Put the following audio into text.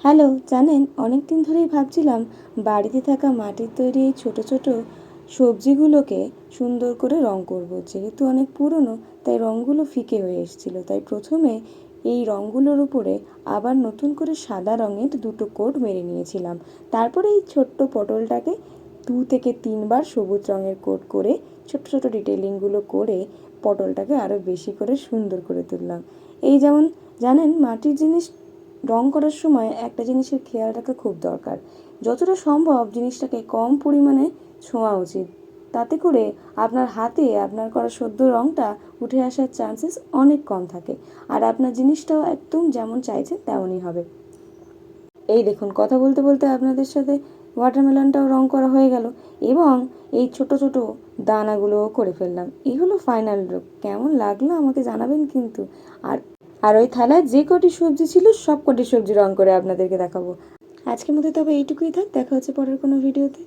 Hello, জানেন অনেক দিন ধরেই ভাবছিলাম বাড়িতে থাকা মাটির তৈরি এই ছোটো ছোটো সবজিগুলোকে সুন্দর করে রং করব। যেহেতু অনেক পুরনো, তাই রঙগুলো ফিকে হয়ে এসেছিল। তাই প্রথমে এই রঙগুলোর উপরে আবার নতুন করে সাদা রঙের দুটো কোট মেরে নিয়েছিলাম। তারপরে এই ছোট্ট পটলটাকে 2 থেকে 3 বার সবুজ রঙের কোট করে ছোট ছোট ডিটেলিংগুলো করে পটলটাকে আরও বেশি করে সুন্দর করে তুললাম। এই যেমন জানেন, মাটির জিনিস রং করার সময় একটা জিনিসের খেয়াল রাখা খুব দরকার। যতটা সম্ভব জিনিসটাকে কম পরিমাণে ছোঁয়া উচিত। তাতে করে আপনার হাতে আপনার করা সদ্য রংটা উঠে আসার চান্সেস অনেক কম থাকে। আর আপনার জিনিসটাও একদম যেমন চাইছেন তেমনই হবে। এই দেখুন, কথা বলতে বলতে আপনাদের সাথে ওয়াটারমেলনটাও রং করা হয়ে গেল এবং এই ছোট ছোট দানাগুলোও করে ফেললাম। এই হলো ফাইনাল লুক। কেমন লাগলো আমাকে জানাবেন কিন্তু। আর আর ওই থালায় যে কটি সবজি ছিল সব কটি সবজি রং করে আপনাদেরকে দেখাবো। আজকের মতো তবে এইটুকুই থাক, দেখা হচ্ছে পরের কোনো ভিডিওতে।